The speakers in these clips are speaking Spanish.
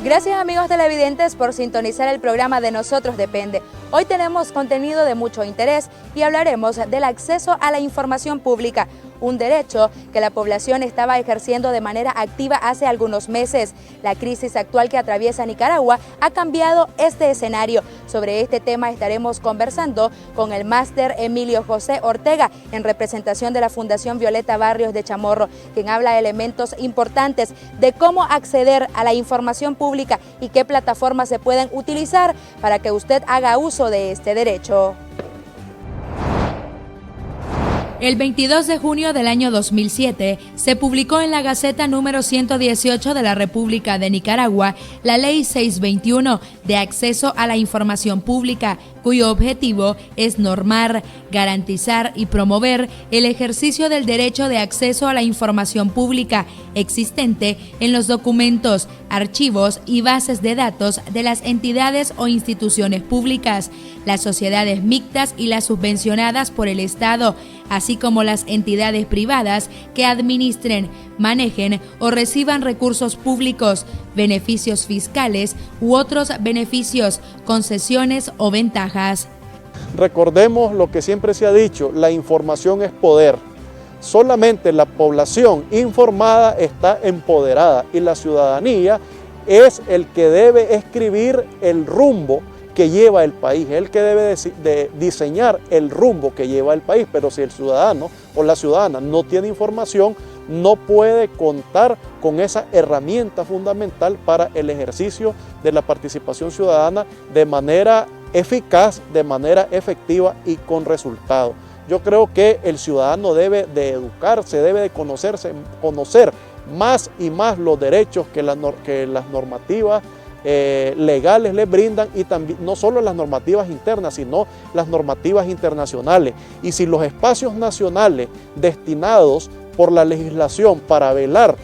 Gracias amigos televidentes por sintonizar el programa de Nosotros Depende. Hoy tenemos contenido de mucho interés y hablaremos del acceso a la información pública, un derecho que la población estaba ejerciendo de manera activa hace algunos meses. La crisis actual que atraviesa Nicaragua ha cambiado este escenario. Sobre este tema estaremos conversando con el máster Emilio José Ortega, en representación de la Fundación Violeta Barrios de Chamorro, quien habla de elementos importantes de cómo acceder a la información pública y qué plataformas se pueden utilizar para que usted haga uso de este derecho. El 22 de junio del año 2007 se publicó en la Gaceta número 118 de la República de Nicaragua la Ley 621 de acceso a la información pública, cuyo objetivo es normar, garantizar y promover el ejercicio del derecho de acceso a la información pública existente en los documentos, archivos y bases de datos de las entidades o instituciones públicas, las sociedades mixtas y las subvencionadas por el Estado, así como las entidades privadas que administren, manejen o reciban recursos públicos, beneficios fiscales u otros beneficios, concesiones o ventajas. Recordemos lo que siempre se ha dicho, la información es poder. Solamente la población informada está empoderada y la ciudadanía es el que debe escribir el rumbo que lleva el país, el que debe de diseñar el rumbo que lleva el país, pero si el ciudadano o la ciudadana no tiene información, no puede contar con esa herramienta fundamental para el ejercicio de la participación ciudadana de manera eficaz, de manera efectiva y con resultado. Yo creo que el ciudadano debe de educarse, debe de conocer más y más los derechos que las normativas legales les brindan, y también no solo las normativas internas, sino las normativas internacionales. Y si los espacios nacionales destinados por la legislación para velar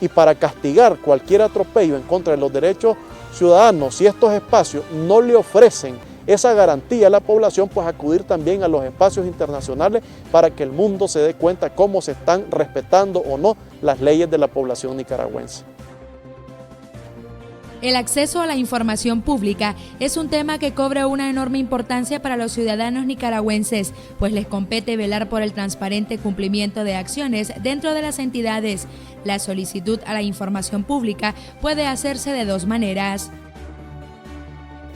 y para castigar cualquier atropello en contra de los derechos ciudadanos, si estos espacios no le ofrecen esa garantía a la población, pues acudir también a los espacios internacionales para que el mundo se dé cuenta cómo se están respetando o no las leyes de la población nicaragüense. El acceso a la información pública es un tema que cobra una enorme importancia para los ciudadanos nicaragüenses, pues les compete velar por el transparente cumplimiento de acciones dentro de las entidades. La solicitud a la información pública puede hacerse de dos maneras.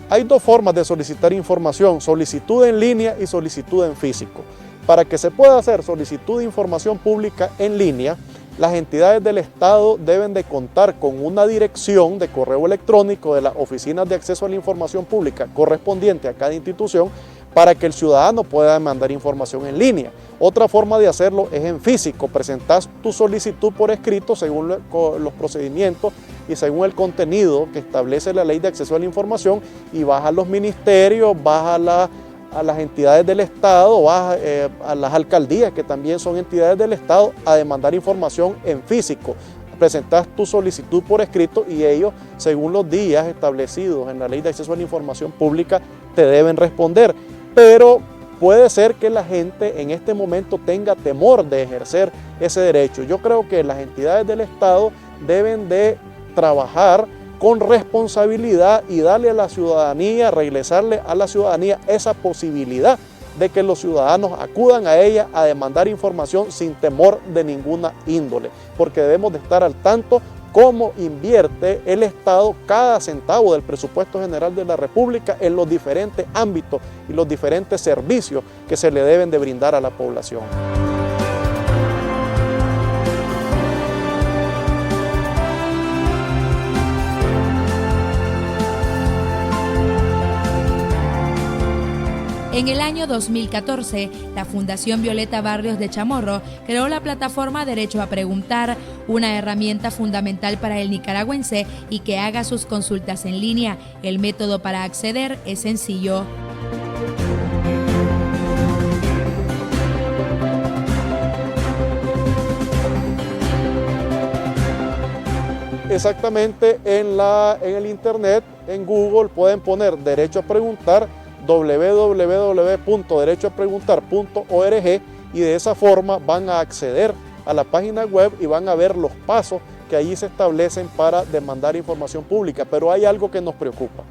Hay dos formas de solicitar información, solicitud en línea y solicitud en físico. Para que se pueda hacer solicitud de información pública en línea, las entidades del Estado deben de contar con una dirección de correo electrónico de las oficinas de acceso a la información pública correspondiente a cada institución para que el ciudadano pueda mandar información en línea. Otra forma de hacerlo es en físico. Presentas tu solicitud por escrito según los procedimientos y según el contenido que establece la Ley de Acceso a la Información, y vas a los ministerios, vas a las entidades del Estado, vas a las alcaldías, que también son entidades del Estado, a demandar información en físico. Presentas tu solicitud por escrito y ellos, según los días establecidos en la Ley de Acceso a la Información Pública, te deben responder. Pero puede ser que la gente en este momento tenga temor de ejercer ese derecho. Yo creo que las entidades del Estado deben de trabajar con responsabilidad y darle a la ciudadanía, regresarle a la ciudadanía esa posibilidad de que los ciudadanos acudan a ella a demandar información sin temor de ninguna índole, porque debemos de estar al tanto cómo invierte el Estado cada centavo del presupuesto general de la República en los diferentes ámbitos y los diferentes servicios que se le deben de brindar a la población. En el año 2014, la Fundación Violeta Barrios de Chamorro creó la plataforma Derecho a Preguntar, una herramienta fundamental para el nicaragüense y que haga sus consultas en línea. El método para acceder es sencillo. Exactamente, en el internet, en Google, pueden poner Derecho a Preguntar, www.derechoapreguntar.org, y de esa forma van a acceder a la página web y van a ver los pasos que allí se establecen para demandar información pública, pero hay algo que nos preocupa.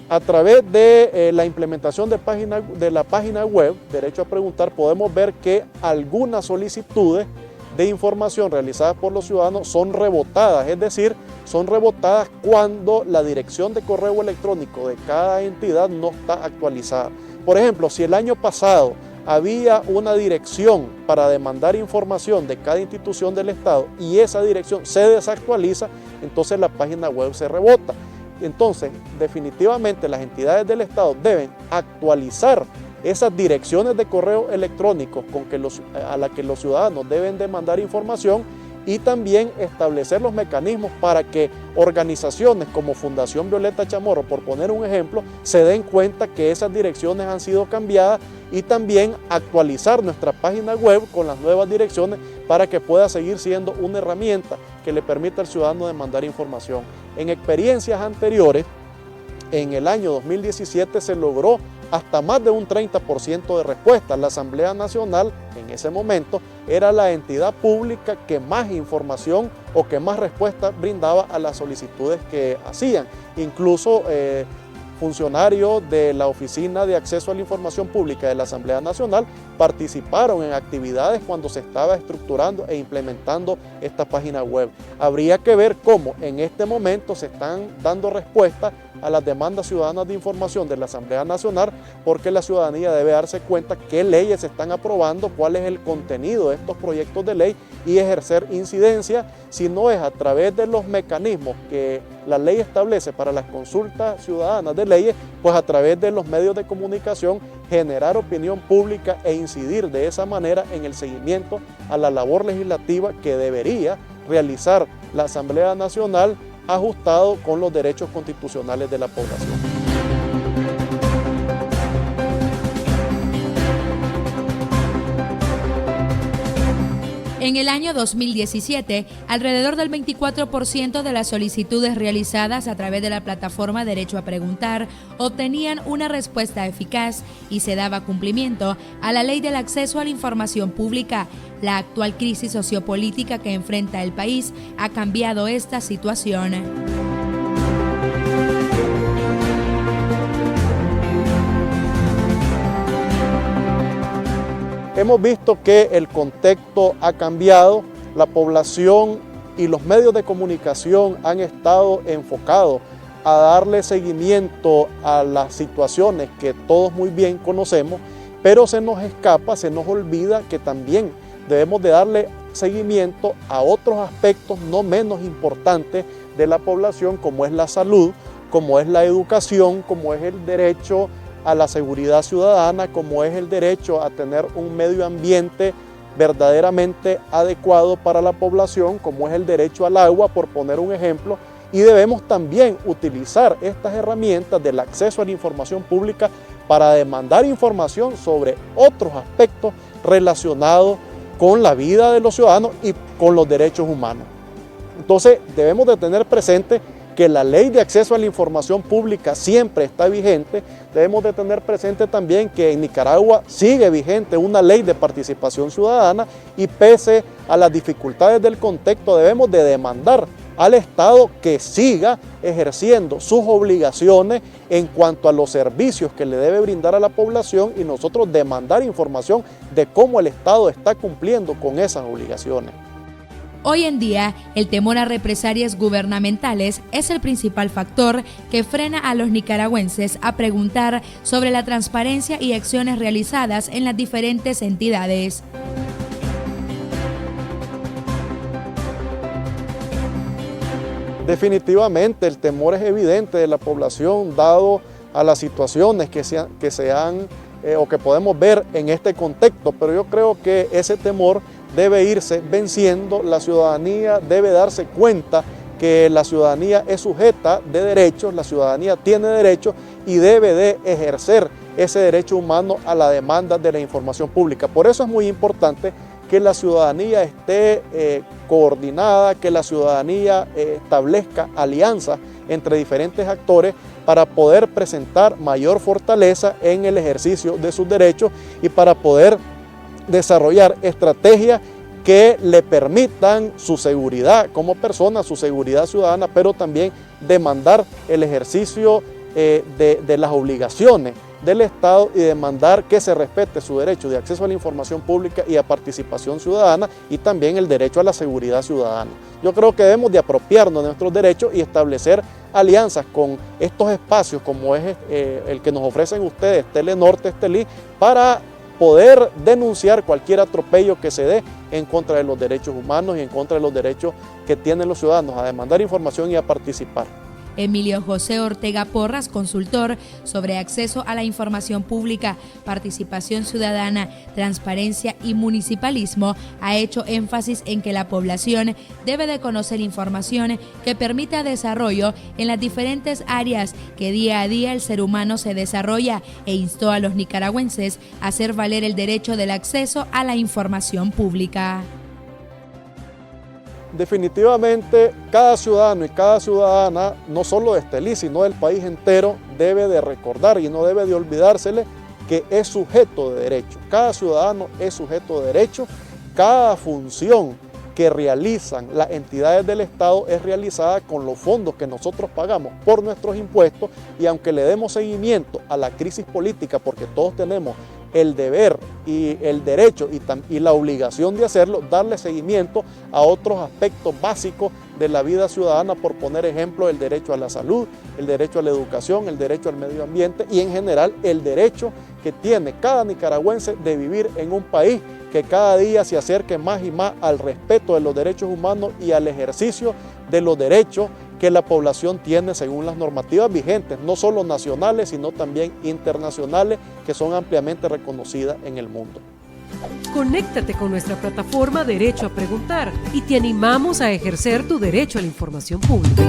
A través de la implementación de la página web, Derecho a Preguntar, podemos ver que algunas solicitudes de información realizadas por los ciudadanos son rebotadas, es decir, son rebotadas cuando la dirección de correo electrónico de cada entidad no está actualizada. Por ejemplo, si el año pasado había una dirección para demandar información de cada institución del Estado y esa dirección se desactualiza, entonces la página web se rebota. Entonces, definitivamente las entidades del Estado deben actualizar esas direcciones de correo electrónicos a las que los ciudadanos deben demandar información y también establecer los mecanismos para que organizaciones como Fundación Violeta Chamorro, por poner un ejemplo, se den cuenta que esas direcciones han sido cambiadas y también actualizar nuestra página web con las nuevas direcciones para que pueda seguir siendo una herramienta que le permita al ciudadano demandar información. En experiencias anteriores, en el año 2017 se logró hasta más de un 30% de respuestas. La Asamblea Nacional en ese momento era la entidad pública que más información o que más respuestas brindaba a las solicitudes que hacían. Incluso funcionarios de la Oficina de Acceso a la Información Pública de la Asamblea Nacional participaron en actividades cuando se estaba estructurando e implementando esta página web. Habría que ver cómo en este momento se están dando respuesta a las demandas ciudadanas de información de la Asamblea Nacional, porque la ciudadanía debe darse cuenta qué leyes se están aprobando, cuál es el contenido de estos proyectos de ley y ejercer incidencia, si no es a través de los mecanismos que la ley establece para las consultas ciudadanas de leyes, pues a través de los medios de comunicación generar opinión pública e incidir de esa manera en el seguimiento a la labor legislativa que debería realizar la Asamblea Nacional ajustado con los derechos constitucionales de la población. En el año 2017, alrededor del 24% de las solicitudes realizadas a través de la plataforma Derecho a Preguntar obtenían una respuesta eficaz y se daba cumplimiento a la Ley del Acceso a la Información Pública. La actual crisis sociopolítica que enfrenta el país ha cambiado esta situación. Hemos visto que el contexto ha cambiado, la población y los medios de comunicación han estado enfocados a darle seguimiento a las situaciones que todos muy bien conocemos, pero se nos escapa, se nos olvida que también debemos de darle seguimiento a otros aspectos no menos importantes de la población, como es la salud, como es la educación, como es el derecho a la seguridad ciudadana, como es el derecho a tener un medio ambiente verdaderamente adecuado para la población, como es el derecho al agua, por poner un ejemplo, y debemos también utilizar estas herramientas del acceso a la información pública para demandar información sobre otros aspectos relacionados con la vida de los ciudadanos y con los derechos humanos. Entonces debemos de tener presente que la ley de acceso a la información pública siempre está vigente. Debemos de tener presente también que en Nicaragua sigue vigente una ley de participación ciudadana y pese a las dificultades del contexto debemos de demandar al Estado que siga ejerciendo sus obligaciones en cuanto a los servicios que le debe brindar a la población y nosotros demandar información de cómo el Estado está cumpliendo con esas obligaciones. Hoy en día, el temor a represalias gubernamentales es el principal factor que frena a los nicaragüenses a preguntar sobre la transparencia y acciones realizadas en las diferentes entidades. Definitivamente el temor es evidente de la población dado a las situaciones que se han o que podemos ver en este contexto, pero yo creo que ese temor debe irse venciendo. La ciudadanía debe darse cuenta que la ciudadanía es sujeta de derechos, la ciudadanía tiene derechos y debe de ejercer ese derecho humano a la demanda de la información pública. Por eso es muy importante que la ciudadanía esté coordinada, que la ciudadanía establezca alianzas entre diferentes actores para poder presentar mayor fortaleza en el ejercicio de sus derechos y para poder desarrollar estrategias que le permitan su seguridad como persona, su seguridad ciudadana, pero también demandar el ejercicio de las obligaciones del Estado y demandar que se respete su derecho de acceso a la información pública y a participación ciudadana, y también el derecho a la seguridad ciudadana. Yo creo que debemos de apropiarnos de nuestros derechos y establecer alianzas con estos espacios como es el que nos ofrecen ustedes, Telenorte, Estelí, para poder denunciar cualquier atropello que se dé en contra de los derechos humanos y en contra de los derechos que tienen los ciudadanos a demandar información y a participar. Emilio José Ortega Porras, consultor sobre acceso a la información pública, participación ciudadana, transparencia y municipalismo, ha hecho énfasis en que la población debe de conocer información que permita desarrollo en las diferentes áreas que día a día el ser humano se desarrolla, e instó a los nicaragüenses a hacer valer el derecho del acceso a la información pública. Definitivamente cada ciudadano y cada ciudadana, no solo de Estelí, sino del país entero, debe de recordar y no debe de olvidársele que es sujeto de derecho. Cada ciudadano es sujeto de derecho, cada función que realizan las entidades del Estado es realizada con los fondos que nosotros pagamos por nuestros impuestos, y aunque le demos seguimiento a la crisis política, porque todos tenemos el deber y el derecho y la obligación de hacerlo, darle seguimiento a otros aspectos básicos de la vida ciudadana, por poner ejemplo el derecho a la salud, el derecho a la educación, el derecho al medio ambiente y en general el derecho que tiene cada nicaragüense de vivir en un país que cada día se acerque más y más al respeto de los derechos humanos y al ejercicio de los derechos que la población tiene según las normativas vigentes, no solo nacionales, sino también internacionales, que son ampliamente reconocidas en el mundo. Conéctate con nuestra plataforma Derecho a Preguntar y te animamos a ejercer tu derecho a la información pública.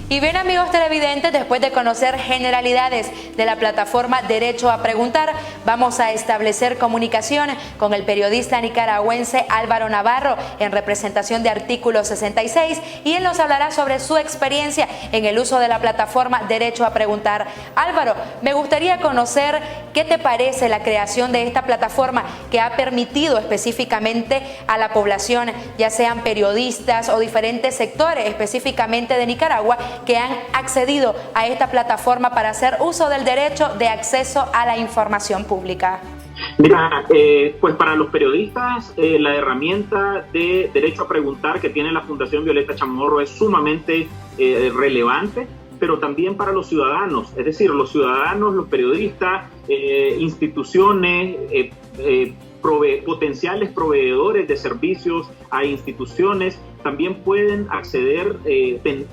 Y bien, amigos televidentes, después de conocer generalidades de la plataforma Derecho a Preguntar, vamos a establecer comunicación con el periodista nicaragüense Álvaro Navarro en representación de Artículo 66, y él nos hablará sobre su experiencia en el uso de la plataforma Derecho a Preguntar. Álvaro, me gustaría conocer qué te parece la creación de esta plataforma que ha permitido específicamente a la población, ya sean periodistas o diferentes sectores específicamente de Nicaragua, que han accedido a esta plataforma para hacer uso del derecho de acceso a la información pública. Mira, pues para los periodistas la herramienta de Derecho a Preguntar que tiene la Fundación Violeta Chamorro es sumamente relevante, pero también para los ciudadanos, es decir, los ciudadanos, los periodistas, instituciones, potenciales proveedores de servicios a instituciones también pueden acceder,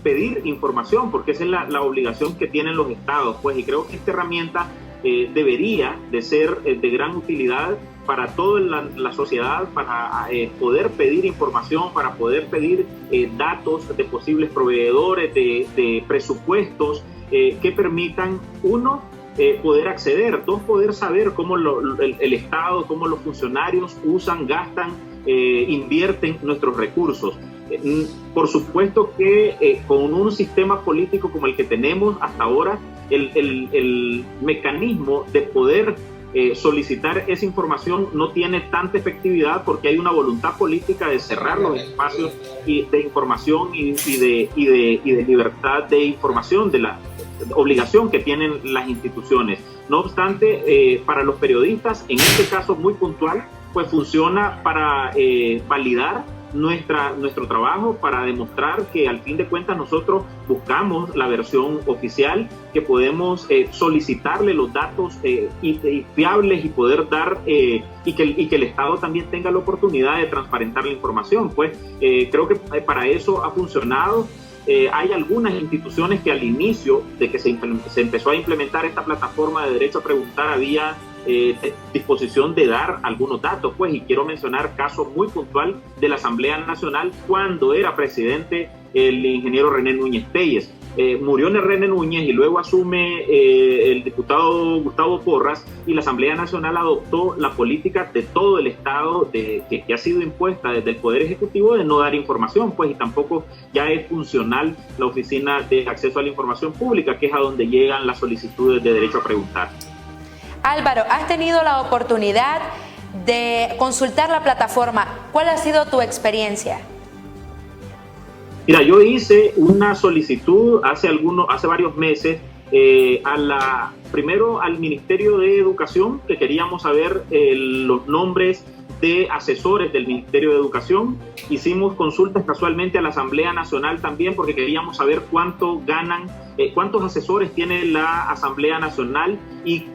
pedir información, porque esa es la obligación que tienen los estados, pues, y creo que esta herramienta debería de ser de gran utilidad para toda la sociedad, para poder pedir información, para poder pedir datos de posibles proveedores, de presupuestos que permitan, uno, poder acceder, dos, poder saber cómo el Estado, cómo los funcionarios usan, gastan, invierten nuestros recursos. Por supuesto que con un sistema político como el que tenemos hasta ahora, el mecanismo de poder solicitar esa información no tiene tanta efectividad, porque hay una voluntad política de cerrar los espacios de información y de libertad de información, de la obligación que tienen las instituciones. No obstante, para los periodistas, en este caso muy puntual, pues funciona para validar nuestro trabajo, para demostrar que al fin de cuentas nosotros buscamos la versión oficial, que podemos solicitarle los datos fiables y poder dar y que el Estado también tenga la oportunidad de transparentar la información. Pues creo que para eso ha funcionado. Hay algunas instituciones que al inicio de que se empezó a implementar esta plataforma de Derecho a Preguntar había disposición de dar algunos datos, pues, y quiero mencionar caso muy puntual de la Asamblea Nacional cuando era presidente el ingeniero René Núñez Telles. Murió René Núñez y luego asume el diputado Gustavo Porras, y la Asamblea Nacional adoptó la política de todo el Estado que ha sido impuesta desde el Poder Ejecutivo de no dar información, pues, y tampoco ya es funcional la Oficina de Acceso a la Información Pública, que es a donde llegan las solicitudes de Derecho a Preguntar. Álvaro, ¿has tenido la oportunidad de consultar la plataforma? ¿Cuál ha sido tu experiencia? Mira, yo hice una solicitud hace varios meses primero al Ministerio de Educación, que queríamos saber los nombres de asesores del Ministerio de Educación. Hicimos consultas casualmente a la Asamblea Nacional también, porque queríamos saber cuántos asesores tiene la Asamblea Nacional y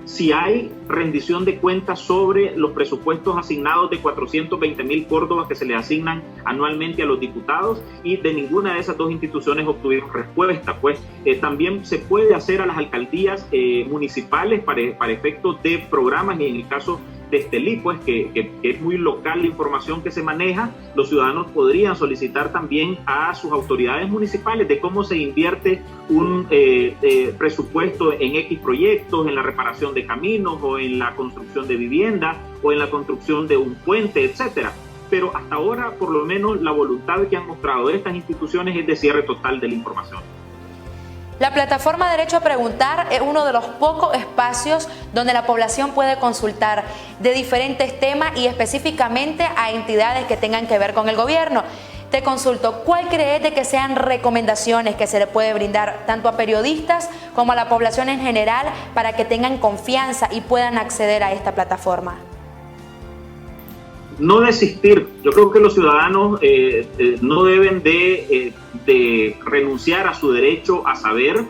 si hay rendición de cuentas sobre los presupuestos asignados de 420.000 córdobas que se le asignan anualmente a los diputados, y de ninguna de esas dos instituciones obtuvimos respuesta. Pues también se puede hacer a las alcaldías municipales para efectos de programas, y en el caso de Estelí, pues que es muy local la información que se maneja, los ciudadanos podrían solicitar también a sus autoridades municipales de cómo se invierte un presupuesto en X proyectos, en la reparación de caminos o en la construcción de viviendas o en la construcción de un puente, etcétera. Pero hasta ahora, por lo menos, la voluntad que han mostrado estas instituciones es de cierre total de la información. La plataforma Derecho a Preguntar es uno de los pocos espacios donde la población puede consultar de diferentes temas y específicamente a entidades que tengan que ver con el gobierno. Te consulto, ¿cuál crees de que sean recomendaciones que se le puede brindar tanto a periodistas como a la población en general para que tengan confianza y puedan acceder a esta plataforma? No desistir. Yo creo que los ciudadanos no deben de renunciar a su derecho a saber,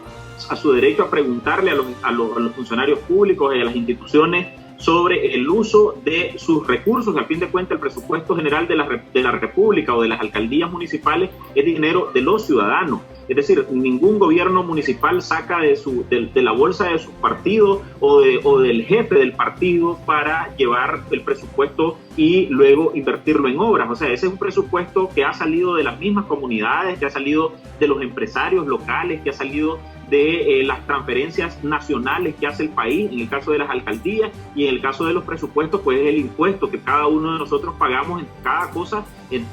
a su derecho a preguntarle a los funcionarios públicos y a las instituciones sobre el uso de sus recursos. Al fin de cuentas, el presupuesto general de la República o de las alcaldías municipales es dinero de los ciudadanos. Es decir, ningún gobierno municipal saca de la bolsa de su partido o del jefe del partido para llevar el presupuesto y luego invertirlo en obras. O sea, ese es un presupuesto que ha salido de las mismas comunidades, que ha salido de los empresarios locales, que ha salido de las transferencias nacionales que hace el país, en el caso de las alcaldías, y en el caso de los presupuestos, pues es el impuesto que cada uno de nosotros pagamos en cada cosa,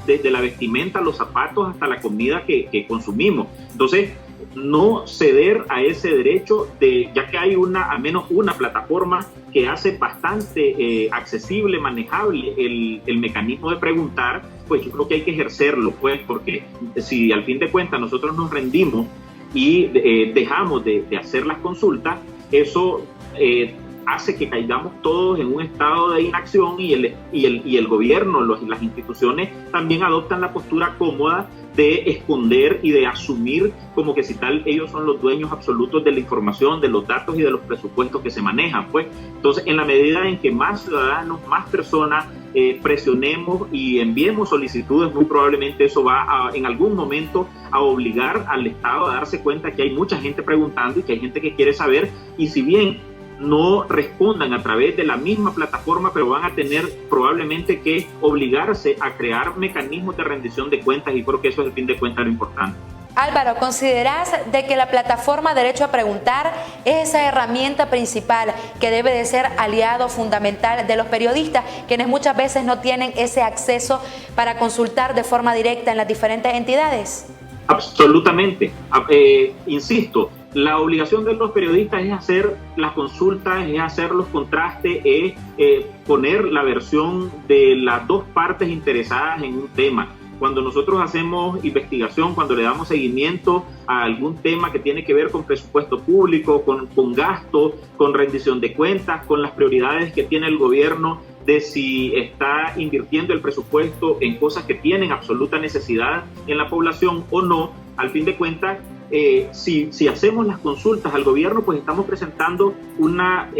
desde la vestimenta, los zapatos, hasta la comida que consumimos. Entonces, no ceder a ese derecho, ya que hay al menos una plataforma que hace bastante accesible, manejable el mecanismo de preguntar, pues yo creo que hay que ejercerlo, pues, porque si al fin de cuentas nosotros nos rendimos y dejamos de hacer las consultas, eso hace que caigamos todos en un estado de inacción y el gobierno, las instituciones también adoptan la postura cómoda de esconder y de asumir como que si tal ellos son los dueños absolutos de la información, de los datos y de los presupuestos que se manejan. Pues entonces, en la medida en que más ciudadanos, más personas presionemos y enviemos solicitudes, muy probablemente eso va en algún momento a obligar al Estado a darse cuenta que hay mucha gente preguntando y que hay gente que quiere saber, y si bien no respondan a través de la misma plataforma, pero van a tener probablemente que obligarse a crear mecanismos de rendición de cuentas, y creo que eso es el fin de cuentas lo importante. Álvaro, ¿consideras de que la plataforma Derecho a Preguntar es esa herramienta principal que debe de ser aliado fundamental de los periodistas, quienes muchas veces no tienen ese acceso para consultar de forma directa en las diferentes entidades? Absolutamente. Insisto, la obligación de los periodistas es hacer las consultas, es hacer los contrastes, es poner la versión de las dos partes interesadas en un tema. Cuando nosotros hacemos investigación, cuando le damos seguimiento a algún tema que tiene que ver con presupuesto público, con gasto, con rendición de cuentas, con las prioridades que tiene el gobierno, de si está invirtiendo el presupuesto en cosas que tienen absoluta necesidad en la población o no, al fin de cuentas, si hacemos las consultas al gobierno, pues estamos presentando una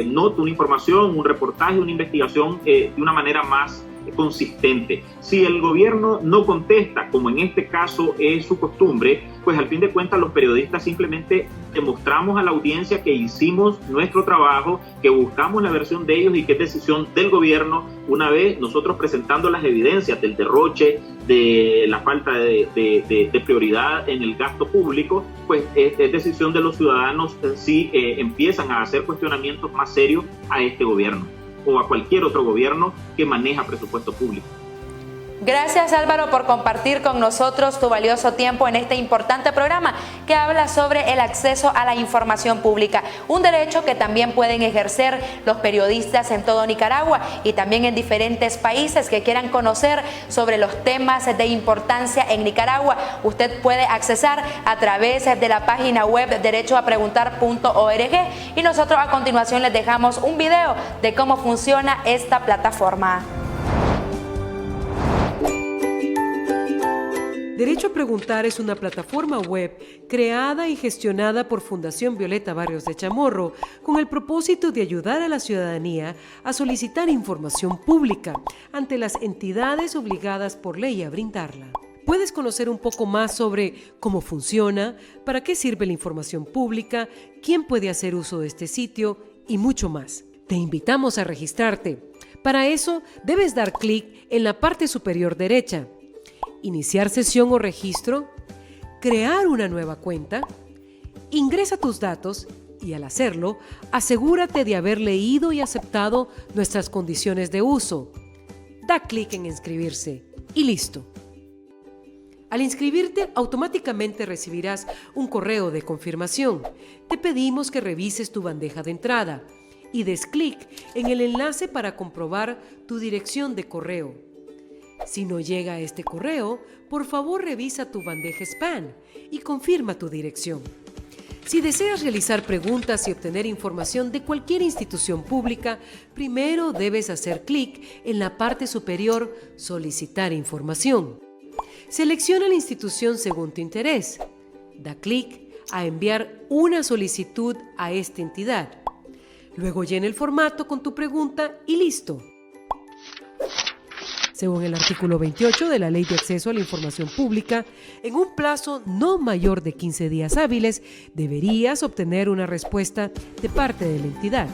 nota, una información, un reportaje, una investigación de una manera más consistente. Si el gobierno no contesta, como en este caso es su costumbre, pues al fin de cuentas los periodistas simplemente demostramos a la audiencia que hicimos nuestro trabajo, que buscamos la versión de ellos y que es decisión del gobierno, una vez nosotros presentando las evidencias del derroche, de la falta de prioridad en el gasto público, pues es decisión de los ciudadanos si empiezan a hacer cuestionamientos más serios a este gobierno o a cualquier otro gobierno que maneja presupuesto público. Gracias, Álvaro, por compartir con nosotros tu valioso tiempo en este importante programa que habla sobre el acceso a la información pública, un derecho que también pueden ejercer los periodistas en todo Nicaragua y también en diferentes países que quieran conocer sobre los temas de importancia en Nicaragua. Usted puede accesar a través de la página web derechoapreguntar.org y nosotros a continuación les dejamos un video de cómo funciona esta plataforma. Derecho a Preguntar es una plataforma web creada y gestionada por Fundación Violeta Barrios de Chamorro con el propósito de ayudar a la ciudadanía a solicitar información pública ante las entidades obligadas por ley a brindarla. Puedes conocer un poco más sobre cómo funciona, para qué sirve la información pública, quién puede hacer uso de este sitio y mucho más. Te invitamos a registrarte. Para eso debes dar clic en la parte superior derecha. Iniciar sesión o registro, crear una nueva cuenta, ingresa tus datos y al hacerlo, asegúrate de haber leído y aceptado nuestras condiciones de uso. Da clic en inscribirse y listo. Al inscribirte, automáticamente recibirás un correo de confirmación. Te pedimos que revises tu bandeja de entrada y des clic en el enlace para comprobar tu dirección de correo. Si no llega a este correo, por favor revisa tu bandeja spam y confirma tu dirección. Si deseas realizar preguntas y obtener información de cualquier institución pública, primero debes hacer clic en la parte superior Solicitar información. Selecciona la institución según tu interés. Da clic a enviar una solicitud a esta entidad. Luego llena el formato con tu pregunta y listo. Según el artículo 28 de la Ley de Acceso a la Información Pública, en un plazo no mayor de 15 días hábiles, deberías obtener una respuesta de parte de la entidad.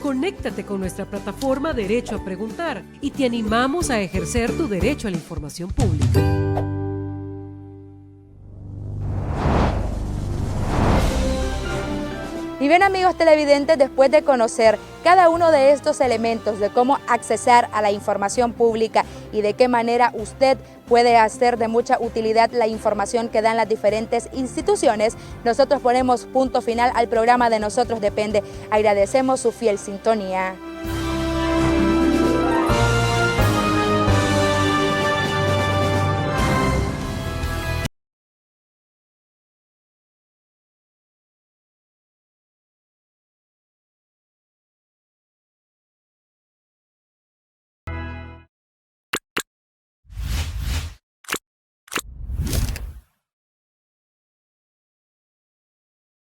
Conéctate con nuestra plataforma Derecho a Preguntar y te animamos a ejercer tu derecho a la información pública. Y bien, amigos televidentes, después de conocer cada uno de estos elementos de cómo accesar a la información pública y de qué manera usted puede hacer de mucha utilidad la información que dan las diferentes instituciones, nosotros ponemos punto final al programa de Nosotros Depende. Agradecemos su fiel sintonía.